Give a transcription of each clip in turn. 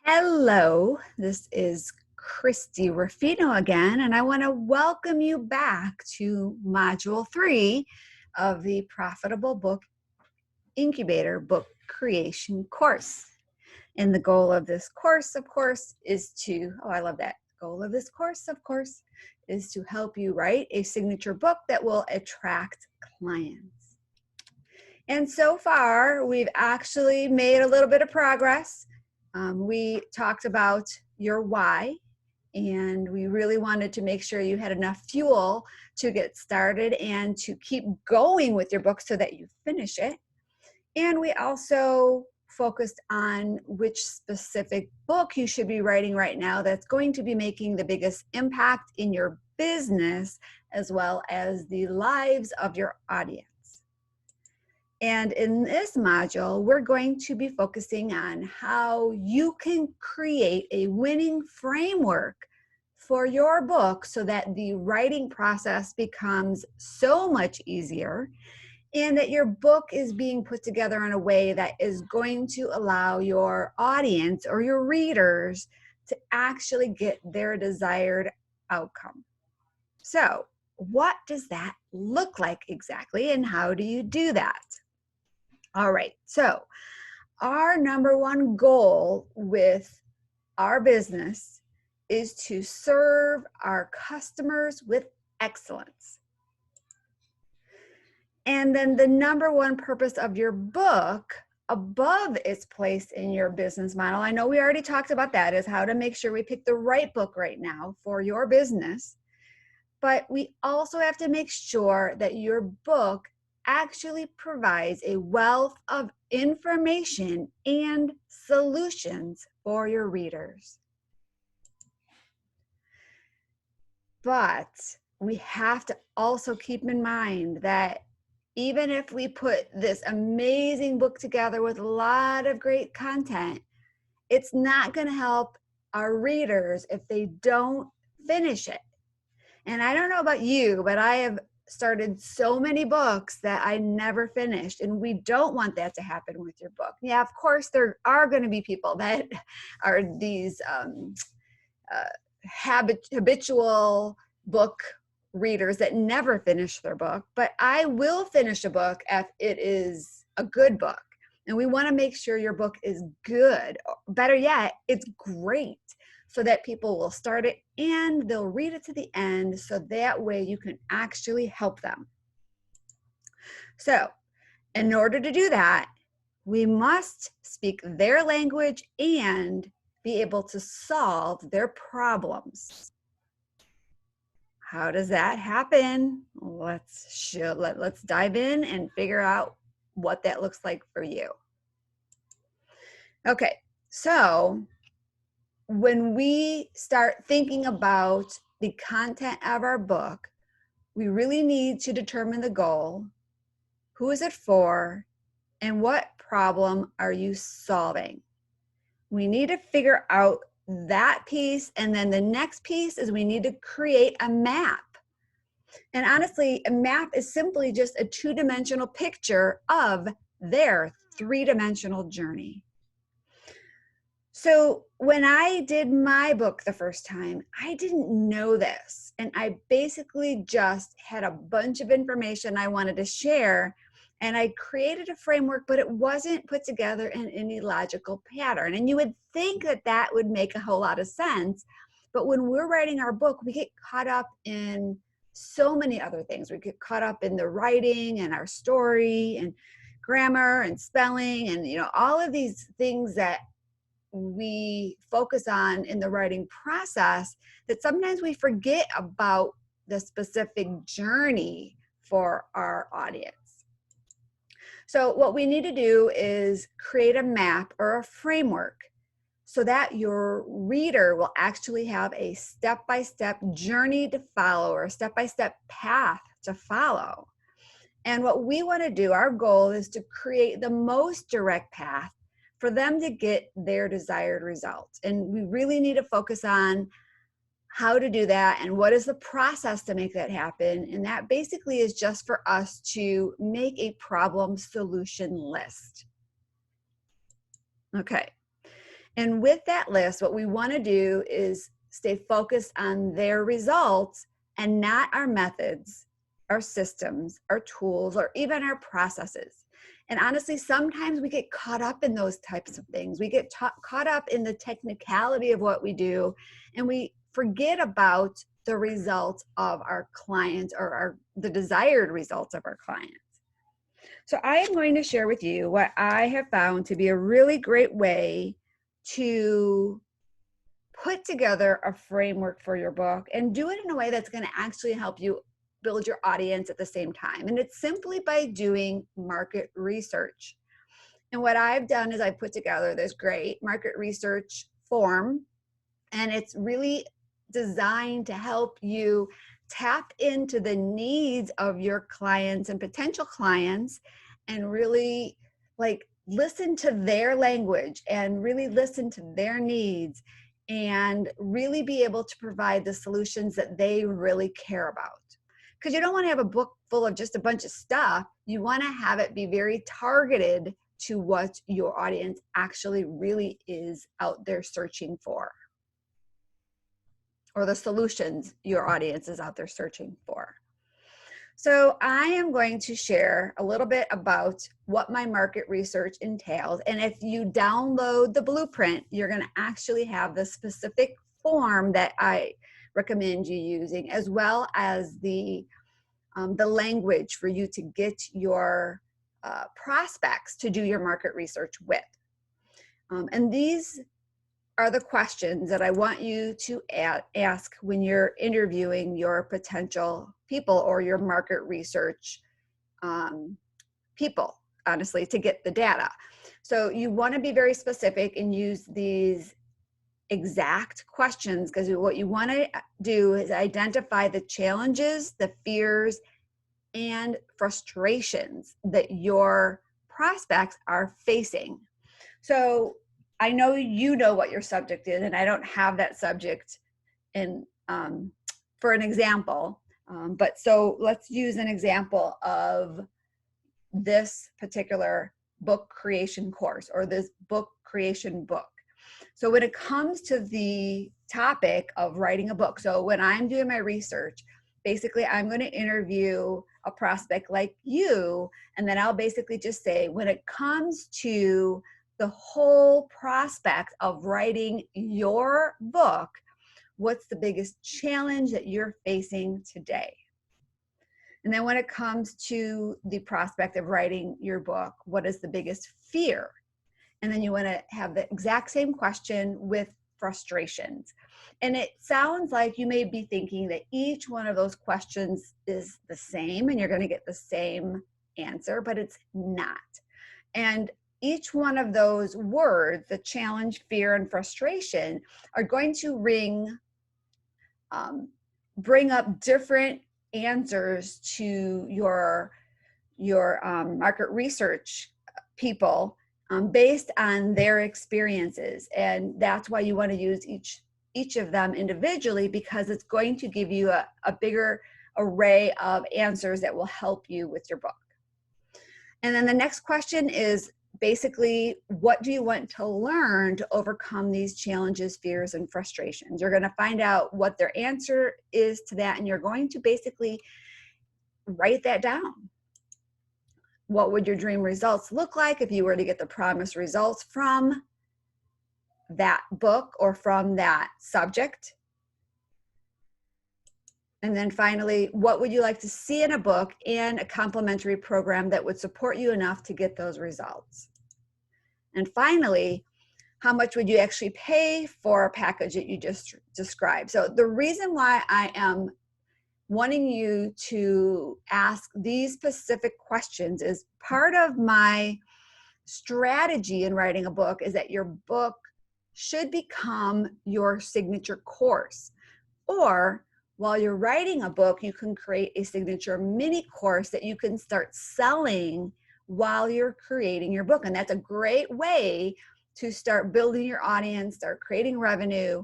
Hello, this is Christy Rufino again, and I want to welcome you back to Module 3 of the Profitable Book Incubator book creation course. And the goal of this course, of course, is to, oh, I love that. Goal of this course, of course, is to help you write a signature book that will attract clients. And so far, we've actually made a little bit of progress. We talked about your why, and we really wanted to make sure you had enough fuel to get started and to keep going with your book so that you finish it. And we also focused on which specific book you should be writing right now that's going to be making the biggest impact in your business as well as the lives of your audience. And in this module, we're going to be focusing on how you can create a winning framework for your book so that the writing process becomes so much easier and that your book is being put together in a way that is going to allow your audience or your readers to actually get their desired outcome. So, what does that look like exactly, and how do you do that? All right, so our number one goal with our business is to serve our customers with excellence. And then the number one purpose of your book above its place in your business model, I know we already talked about that, is how to make sure we pick the right book right now for your business. But we also have to make sure that your book actually provides a wealth of information and solutions for your readers. But we have to also keep in mind that even if we put this amazing book together with a lot of great content, it's not going to help our readers if they don't finish it. And I don't know about you, but I have started so many books that I never finished, and we don't want that to happen with your book. Yeah, of course, there are going to be people that are these habitual book readers that never finish their book, but I will finish a book if it is a good book. And we want to make sure your book is good. Better yet, it's great, so that people will start it and they'll read it to the end, so that way you can actually help them. So in order to do that, we must speak their language and be able to solve their problems. How does that happen? Let's dive in and figure out what that looks like for you. Okay, so when we start thinking about the content of our book, we really need to determine the goal, who is it for, and what problem are you solving. We need to figure out that piece, and then the next piece is we need to create a map. And honestly, a map is simply just a two-dimensional picture of their three-dimensional journey. So when I did my book the first time, I didn't know this. And I basically just had a bunch of information I wanted to share. And I created a framework, but it wasn't put together in any logical pattern. And you would think that that would make a whole lot of sense. But when we're writing our book, we get caught up in so many other things. We get caught up in the writing and our story and grammar and spelling and, all of these things that we focus on in the writing process, that sometimes we forget about the specific journey for our audience. So what we need to do is create a map or a framework so that your reader will actually have a step-by-step journey to follow, or a step-by-step path to follow. And what we want to do, our goal is to create the most direct path for them to get their desired results. And we really need to focus on how to do that and what is the process to make that happen. And that basically is just for us to make a problem solution list. Okay. And with that list, what we want to do is stay focused on their results and not our methods, our systems, our tools, or even our processes. And honestly, sometimes we get caught up in those types of things. We get caught up in the technicality of what we do, and we forget about the results of our clients, or the desired results of our clients. So I am going to share with you what I have found to be a really great way to put together a framework for your book and do it in a way that's going to actually help you build your audience at the same time. And it's simply by doing market research. And what I've done is I put together this great market research form, and it's really designed to help you tap into the needs of your clients and potential clients, and really listen to their language and really listen to their needs, and really be able to provide the solutions that they really care about. Because you don't want to have a book full of just a bunch of stuff. You want to have it be very targeted to what your audience actually really is out there searching for, or the solutions your audience is out there searching for. So I am going to share a little bit about what my market research entails. And if you download the blueprint, you're going to actually have the specific form that I recommend you using, as well as the language for you to get your prospects to do your market research with. And these are the questions that I want you to ask when you're interviewing your potential people or your market research people, honestly, to get the data. So you want to be very specific and use these exact questions, because what you want to do is identify the challenges, the fears, and frustrations that your prospects are facing. So I know you know what your subject is, and I don't have that subject in for an example. But so let's use an example of this particular book creation course, or this book creation book. So when it comes to the topic of writing a book, so when I'm doing my research, basically I'm going to interview a prospect like you, and then I'll basically just say, when it comes to the whole prospect of writing your book, what's the biggest challenge that you're facing today? And then when it comes to the prospect of writing your book, what is the biggest fear? And then you want to have the exact same question with frustrations. And it sounds like you may be thinking that each one of those questions is the same and you're going to get the same answer, but it's not. And each one of those words, the challenge, fear, and frustration, are going to bring up different answers to your market research people based on their experiences. And that's why you want to use each of them individually, because it's going to give you a bigger array of answers that will help you with your book. And then the next question is basically, what do you want to learn to overcome these challenges, fears, and frustrations? You're going to find out what their answer is to that, and you're going to basically write that down. What would your dream results look like if you were to get the promised results from that book or from that subject? And then finally, what would you like to see in a book and a complementary program that would support you enough to get those results? And finally, how much would you actually pay for a package that you just described? So the reason why I am wanting you to ask these specific questions is part of my strategy in writing a book is that your book should become your signature course. Or while you're writing a book, you can create a signature mini course that you can start selling while you're creating your book. And that's a great way to start building your audience, start creating revenue,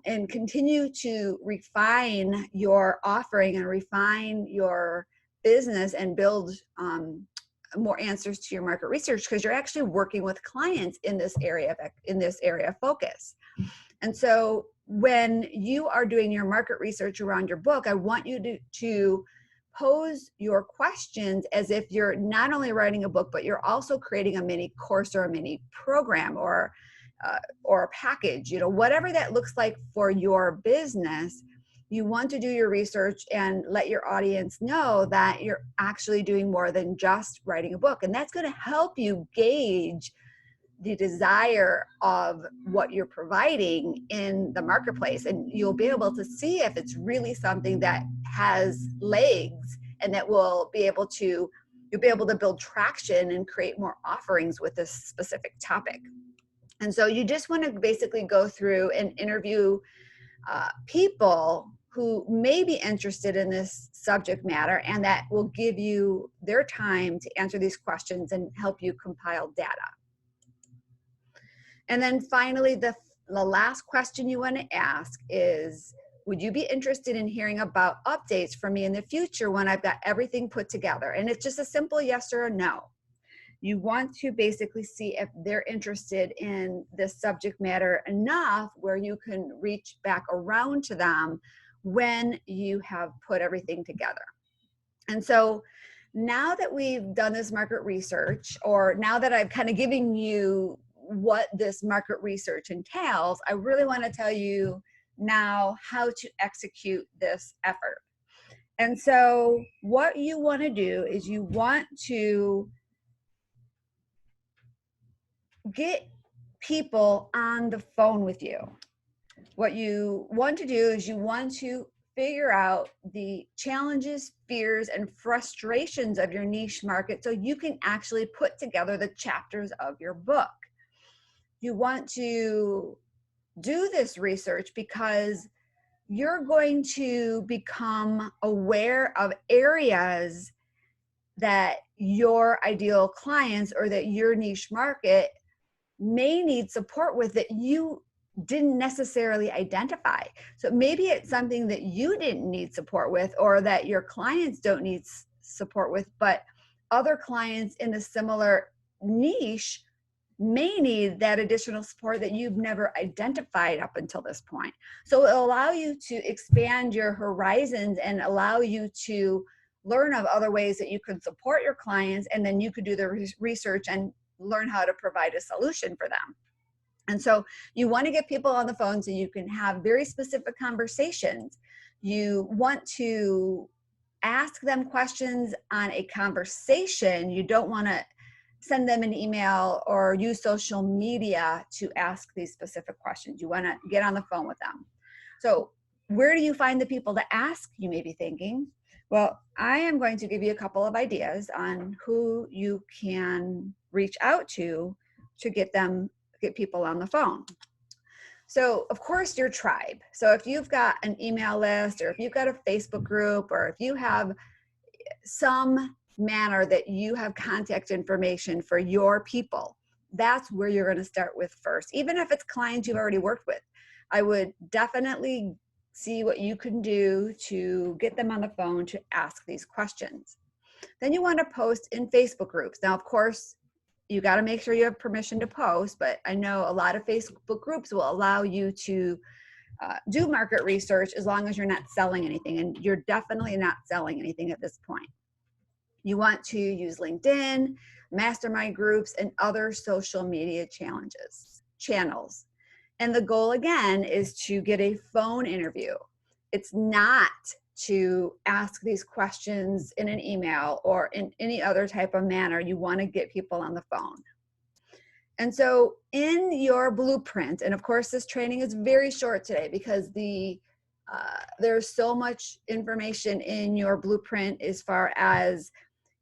and continue to refine your offering and refine your business and build more answers to your market research, because you're actually working with clients in this area of focus. And so when you are doing your market research around your book, I want you to pose your questions as if you're not only writing a book, but you're also creating a mini course or a mini program or a package, whatever that looks like for your business. You want to do your research and let your audience know that you're actually doing more than just writing a book. And that's going to help you gauge the desire of what you're providing in the marketplace. And you'll be able to see if it's really something that has legs and that you'll be able to build traction and create more offerings with this specific topic. And so you just want to basically go through and interview people who may be interested in this subject matter, and that will give you their time to answer these questions and help you compile data. And then finally, the last question you want to ask is, would you be interested in hearing about updates from me in the future when I've got everything put together? And it's just a simple yes or a no. You want to basically see if they're interested in this subject matter enough where you can reach back around to them when you have put everything together. And so now that we've done this market research, or now that I've kind of given you what this market research entails, I really want to tell you now how to execute this effort. And so what you want to do is you want to get people on the phone with you. What you want to do is you want to figure out the challenges, fears, and frustrations of your niche market so you can actually put together the chapters of your book. You want to do this research because you're going to become aware of areas that your ideal clients or that your niche market may need support with that you didn't necessarily identify. So maybe it's something that you didn't need support with, or that your clients don't need support with, but other clients in a similar niche may need that additional support that you've never identified up until this point. So it'll allow you to expand your horizons and allow you to learn of other ways that you can support your clients, and then you could do the research and learn how to provide a solution for them. And so you want to get people on the phone so you can have very specific conversations. You want to ask them questions on a conversation. You don't want to send them an email or use social media to ask these specific questions. You want to get on the phone with them. So where do you find the people to ask, you may be thinking? Well, I am going to give you a couple of ideas on who you can reach out to get people on the phone. So of course, your tribe. So if you've got an email list, or if you've got a Facebook group, or if you have some manner that you have contact information for your people, that's where you're going to start with first. Even if it's clients you've already worked with, I would definitely see what you can do to get them on the phone to ask these questions. Then you want to post in Facebook groups. Now, of course, you got to make sure you have permission to post, but I know a lot of Facebook groups will allow you to do market research as long as you're not selling anything, and you're definitely not selling anything at this point. You want to use LinkedIn, mastermind groups, and other social media channels. And the goal, again, is to get a phone interview. It's not to ask these questions in an email or in any other type of manner. You want to get people on the phone. And so in your blueprint, and of course this training is very short today because there's so much information in your blueprint as far as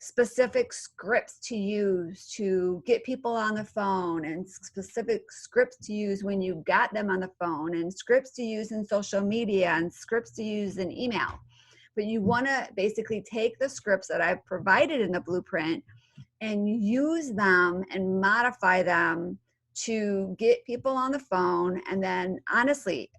specific scripts to use to get people on the phone, and specific scripts to use when you got them on the phone, and scripts to use in social media, and scripts to use in email. But you want to basically take the scripts that I've provided in the blueprint and use them and modify them to get people on the phone. And then honestly,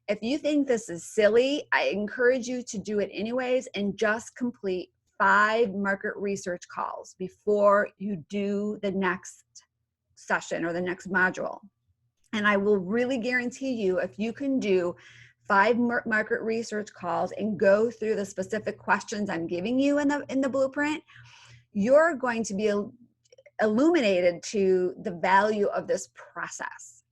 if you think this is silly, I encourage you to do it anyways and just complete 5 market research calls before you do the next session or the next module. And I will really guarantee you, if you can do 5 market research calls and go through the specific questions I'm giving you in the blueprint, you're going to be illuminated to the value of this process.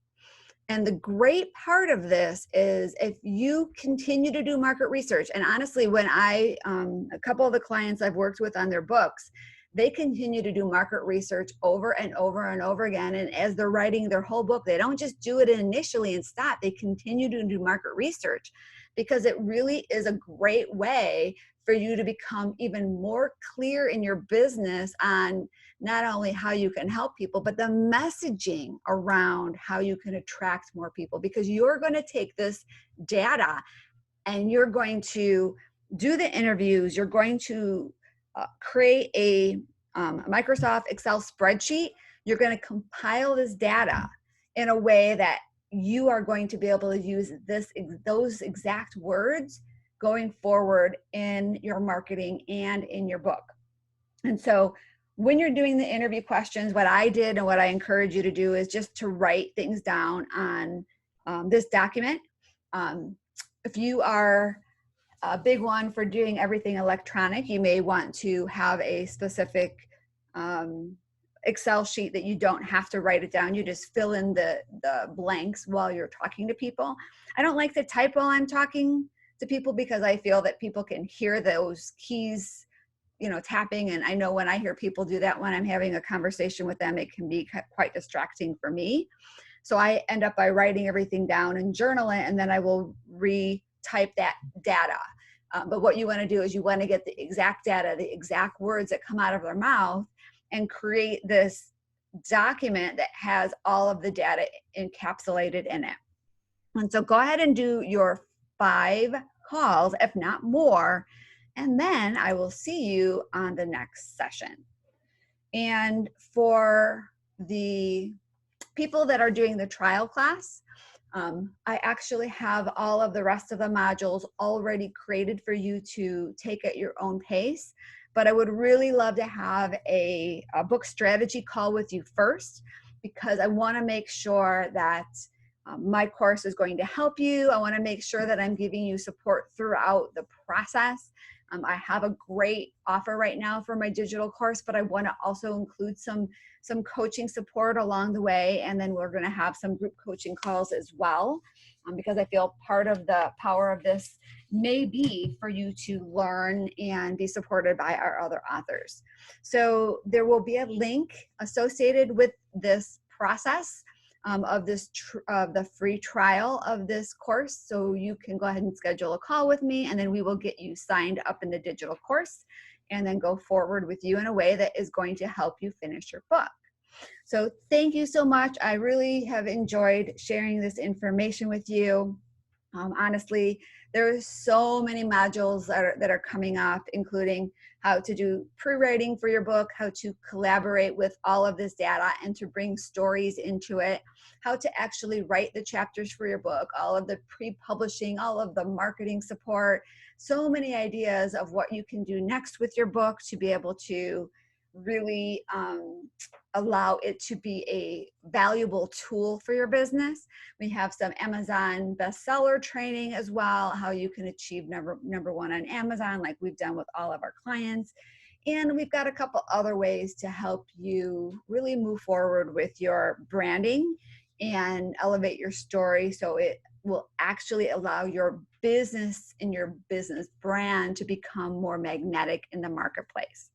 And the great part of this is if you continue to do market research, and honestly, when a couple of the clients I've worked with on their books, they continue to do market research over and over and over again. And as they're writing their whole book, they don't just do it initially and stop. They continue to do market research because it really is a great way for you to become even more clear in your business on not only how you can help people, but the messaging around how you can attract more people, because you're going to take this data and you're going to do the interviews. You're going to create a Microsoft Excel spreadsheet. You're going to compile this data in a way that you are going to be able to use those exact words going forward in your marketing and in your book. And so when you're doing the interview questions, what I did and what I encourage you to do is just to write things down on this document. If you are a big one for doing everything electronic, you may want to have a specific Excel sheet that you don't have to write it down. You just fill in the blanks while you're talking to people. I don't like to type while I'm talking to people because I feel that people can hear those keys, tapping. And I know when I hear people do that when I'm having a conversation with them, it can be quite distracting for me. So I end up by writing everything down and journal it, and then I will retype that data. But what you want to do is you want to get the exact data, the exact words that come out of their mouth, and create this document that has all of the data encapsulated in it. And so go ahead and do your 5 calls, if not more, and then I will see you on the next session. And for the people that are doing the trial class, I actually have all of the rest of the modules already created for you to take at your own pace. But I would really love to have a book strategy call with you first, because I want to make sure that my course is going to help you. I want to make sure that I'm giving you support throughout the process. I have a great offer right now for my digital course, but I want to also include some coaching support along the way. And then we're going to have some group coaching calls as well, because I feel part of the power of this may be for you to learn and be supported by our other authors. So there will be a link associated with this process of the free trial of this course. So you can go ahead and schedule a call with me, and then we will get you signed up in the digital course and then go forward with you in a way that is going to help you finish your book. So thank you so much. I really have enjoyed sharing this information with you. Honestly, there's so many modules that are coming up, including how to do pre-writing for your book, how to collaborate with all of this data and to bring stories into it, how to actually write the chapters for your book, all of the pre-publishing, all of the marketing support, so many ideas of what you can do next with your book to be able to really allow it to be a valuable tool for your business. We have some Amazon bestseller training as well, how you can achieve number 1 on Amazon, like we've done with all of our clients. And we've got a couple other ways to help you really move forward with your branding and elevate your story, so it will actually allow your business and your business brand to become more magnetic in the marketplace.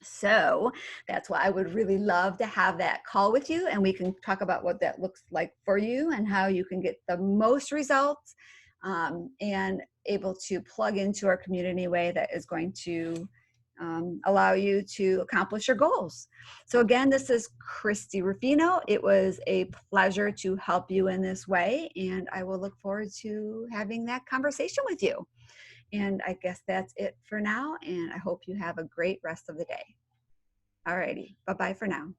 So that's why I would really love to have that call with you, and we can talk about what that looks like for you and how you can get the most results and able to plug into our community way that is going to allow you to accomplish your goals. So again, this is Christy Rufino. It was a pleasure to help you in this way, and I will look forward to having that conversation with you. And I guess that's it for now, and I hope you have a great rest of the day. All righty, bye-bye for now.